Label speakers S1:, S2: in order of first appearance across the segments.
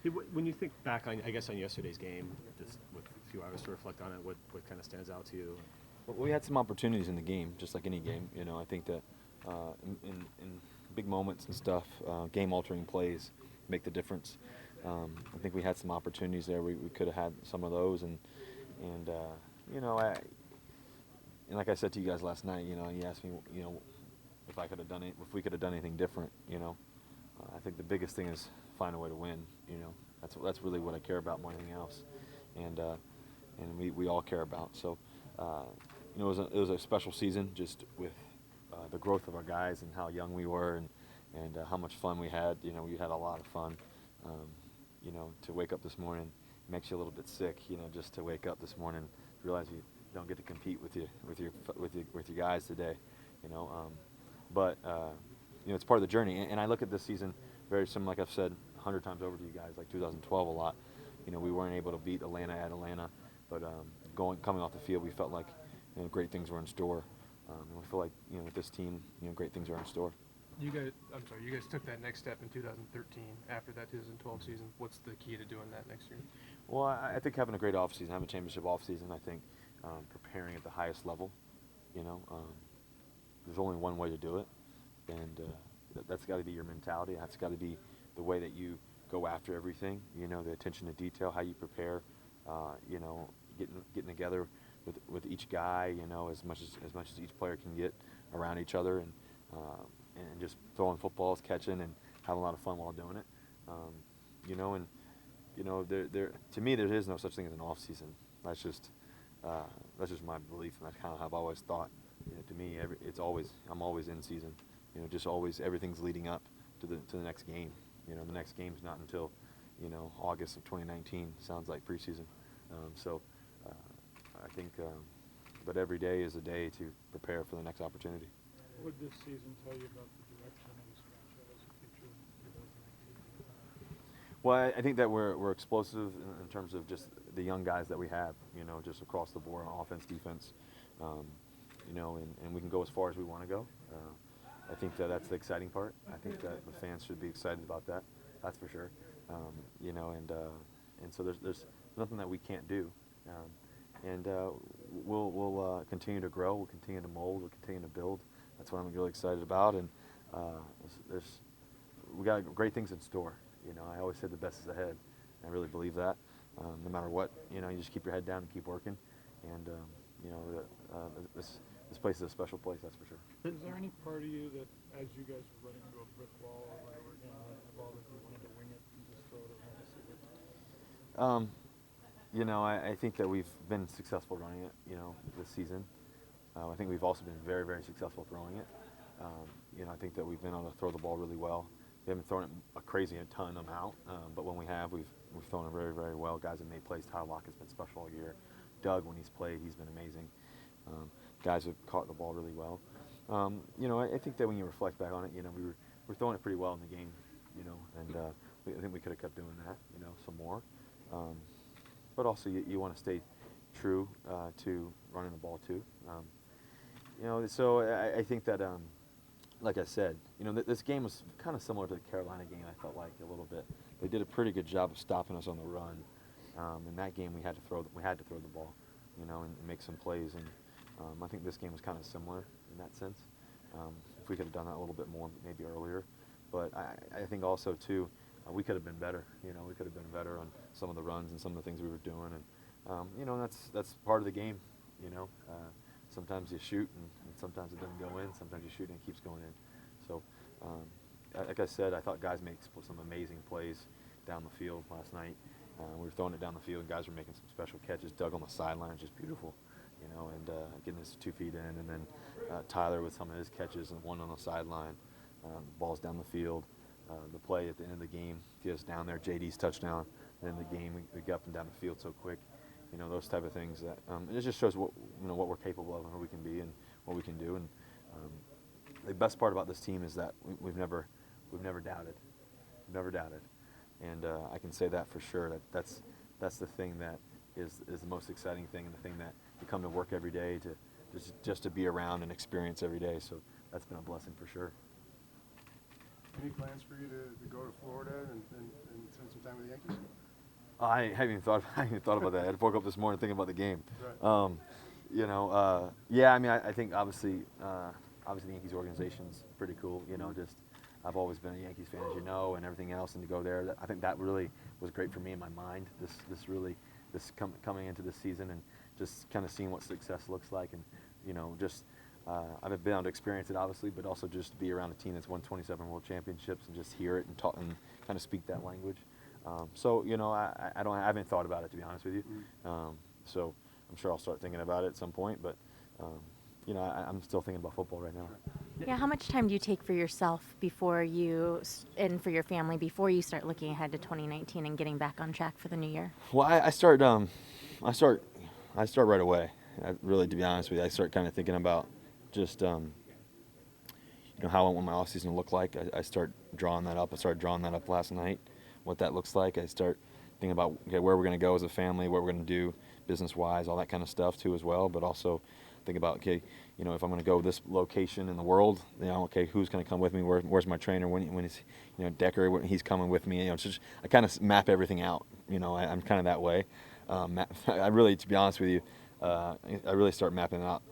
S1: Hey, when you think back on, I guess, on yesterday's game, with a few hours to reflect on it, what kind of stands out to you?
S2: Well, we had some opportunities in the game, just like any game. I think that in big moments and stuff, game-altering plays make the difference. I think we had some opportunities there. We could have had some of those, and you know, I, and like I said to you guys last night, you asked me, if I could have done it, if we could have done anything different. I think the biggest thing is find a way to win. That's really what I care about more than anything else, and we all care about. So, it was a special season just with the growth of our guys and how young we were and how much fun we had. We had a lot of fun. Um, to wake up this morning makes you a little bit sick. Just to wake up this morning, realize you don't get to compete with your guys today. You know, um, but it's part of the journey. And I look at this season very similar, like I've said 100 times over to you guys, like 2012 a lot. We weren't able to beat Atlanta at Atlanta, but coming off the field, we felt like great things were in store. And we feel like with this team, great things are in store.
S3: You guys took that next step in 2013 after that 2012 season. What's the key to doing that next year?
S2: Well, I think having a great offseason, having a championship offseason, I think preparing at the highest level, there's only one way to do it, and that's got to be your mentality. That's got to be the way that you go after everything. The attention to detail, how you prepare. Getting together with each guy. As much as each player can get around each other, and just throwing footballs, catching, and having a lot of fun while doing it. There to me there is no such thing as an off season. That's just my belief, and that's kind of how I've always thought. To me, I'm always in season. Just always everything's leading up to the next game. The next game's not until August of 2019. Sounds like preseason. So I think, but every day is a day to prepare for the next opportunity.
S4: What would this season tell you about the direction of this franchise, the future of 2019?
S2: Well, I think that we're explosive in terms of just the young guys that we have, just across the board on offense, defense, and we can go as far as we want to go. I think that's the exciting part. I think that the fans should be excited about that. That's for sure. And so there's nothing that we can't do. We'll continue to grow. We'll continue to mold. We'll continue to build. That's what I'm really excited about. And we got great things in store. I always said the best is ahead. I really believe that. No matter what, you just keep your head down and keep working. And this place is a special place, that's for sure.
S4: Is there any part of you that, as you guys were running into a brick wall over and over again, running the ball, that you wanted to wing it and just throw it around the ceiling?
S2: I think that we've been successful running it, this season. I think we've also been very, very successful throwing it. I think that we've been able to throw the ball really well. We haven't thrown it a crazy ton amount, but when we have, we've thrown it very, very well. Guys have made plays. Tyler Lock has been special all year. Doug, when he's played, he's been amazing. Guys have caught the ball really well. I think that when you reflect back on it, we were throwing it pretty well in the game, and I think we could have kept doing that, some more. But also, you want to stay true to running the ball too. So I think that, like I said, this game was kind of similar to the Carolina game. I felt like a little bit. They did a pretty good job of stopping us on the run. In that game, we had to throw the ball, and make some plays. And I think this game was kind of similar in that sense. If we could have done that a little bit more, maybe earlier. But I think also too, we could have been better. We could have been better on some of the runs and some of the things we were doing. And that's part of the game. Sometimes you shoot and sometimes it doesn't go in. Sometimes you shoot and it keeps going in. So, like I said, I thought guys made some amazing plays down the field last night. We were throwing it down the field, and guys were making some special catches. Doug on the sideline, just beautiful, and getting his 2 feet in. And then Tyler with some of his catches and one on the sideline. Balls down the field. The play at the end of the game, just down there, JD's touchdown. And in the game, we got up and down the field so quick. Those type of things that it just shows what we're capable of and who we can be and what we can do. And the best part about this team is that we've never doubted. We've never doubted. And I can say that for sure. That's the thing that is the most exciting thing, and the thing that you come to work every day to just to be around and experience every day. So that's been a blessing for sure.
S5: Any plans for you to go to Florida and spend some time with the Yankees?
S2: I haven't even thought. I haven't even thought about that. I woke up this morning thinking about the game.
S5: Right.
S2: Yeah. I mean, I think obviously the Yankees organization's pretty cool. You know, just I've always been a Yankees fan, as you know, and everything else, and to go there, I think that really was great for me in my mind. Coming into this season and just kind of seeing what success looks like, and just I've been able to experience it obviously, but also just to be around a team that's won 27 World Championships and just hear it and talk and kind of speak that language. I haven't thought about it, to be honest with you. So I'm sure I'll start thinking about it at some point, but I'm still thinking about football right now.
S6: Yeah, how much time do you take for yourself and for your family before you start looking ahead to 2019 and getting back on track for the new year?
S2: Well, I start right away. Really, to be honest with you, I start kind of thinking about just how I want my off season to look like. I start drawing that up. I started drawing that up last night, what that looks like. I start thinking about where we're going to go as a family, what we're going to do business-wise, all that kind of stuff too as well. But also think about if I'm going to go this location in the world, who's going to come with me? Where's my trainer? When is Decker? When he's coming with me? I kind of map everything out. I'm kind of that way. I really, to be honest with you, I really start mapping it out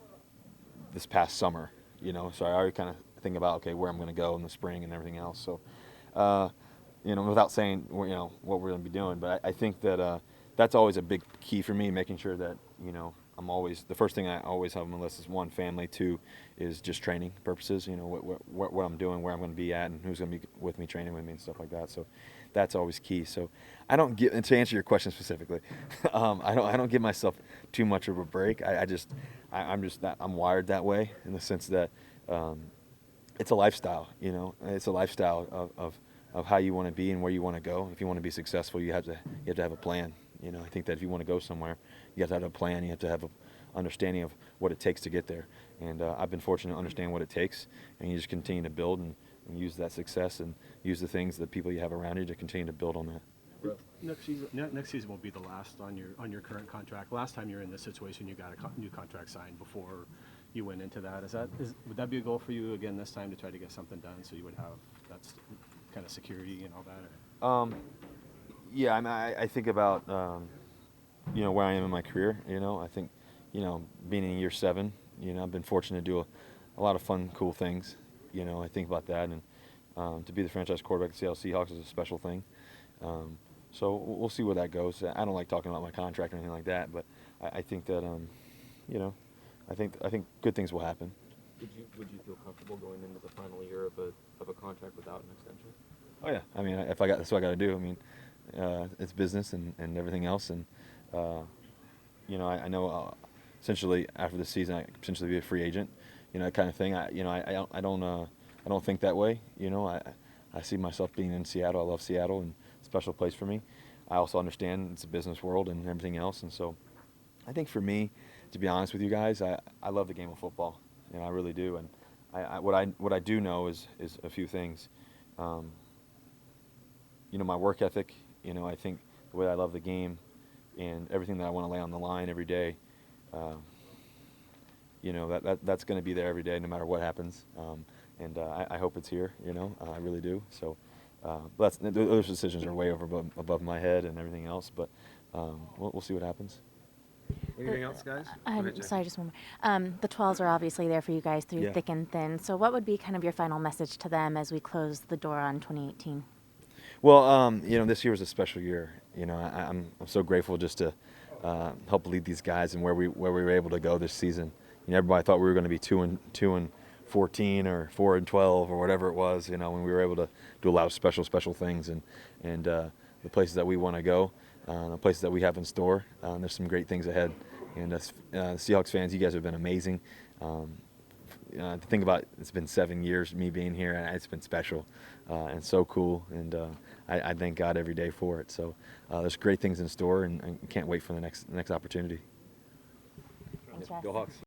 S2: this past summer. So I already kind of think about where I'm going to go in the spring and everything else. So, without saying what we're going to be doing, but I think that that's always a big key for me, making sure that I'm always, the first thing I always have on my list is one, family. Two is just training purposes. What I'm doing, where I'm going to be at, and who's going to be with me, training with me, and stuff like that. So that's always key. So I don't get, and to answer your question specifically, I don't give myself too much of a break. I'm wired that way in the sense that it's a lifestyle. It's a lifestyle of how you want to be and where you want to go. If you want to be successful, you have to have a plan. I think that if you want to go somewhere, you have to have a plan. You have to have an understanding of what it takes to get there. And I've been fortunate to understand what it takes, and you just continue to build and use that success and use the things, the people you have around you to continue to build on that.
S1: Next season will be the last on your current contract. Last time you were in this situation, you got a new contract signed before you went into that. Would that be a goal for you again this time, to try to get something done so you would have that kind of security and all that? Or?
S2: Yeah, I mean, I think about where I am in my career. I think being in year 7, I've been fortunate to do a lot of fun, cool things. I think about that, and to be the franchise quarterback of the Seattle Seahawks is a special thing. So we'll see where that goes. I don't like talking about my contract or anything like that, but I think that I think good things will happen.
S7: Would you feel comfortable going into the final year of a contract without an extension?
S2: Oh yeah, I mean, that's what I got to do. I mean, it's business and everything else, and I know essentially after the season I potentially be a free agent, that kind of thing. I don't think that way. I see myself being in Seattle. I love Seattle, and it's a special place for me. I also understand it's a business world and everything else, and so I think for me, to be honest with you guys, I love the game of football, and I really do. And what I do know is a few things. My work ethic. I think the way I love the game and everything that I want to lay on the line every day, that's going to be there every day no matter what happens. And I hope it's here, I really do. So those decisions are way above my head and everything else, but we'll see what happens.
S5: Anything else, guys?
S6: Sorry, just one more. The 12s are obviously there for you guys through thick and thin. So what would be kind of your final message to them as we close the door on 2018?
S2: Well, this year was a special year. I'm so grateful just to help lead these guys and where we were able to go this season. Everybody thought we were going to be 2-14 or 4-12 or whatever it was. When we were able to do a lot of special things and the places that we want to go, the places that we have in store. There's some great things ahead. And Seahawks fans, you guys have been amazing. To think about, it's been 7 years me being here, and it's been special and so cool, and I thank God every day for it. So there's great things in store, and I can't wait for the next opportunity.
S6: Thanks, Russ.
S2: Go Hawks.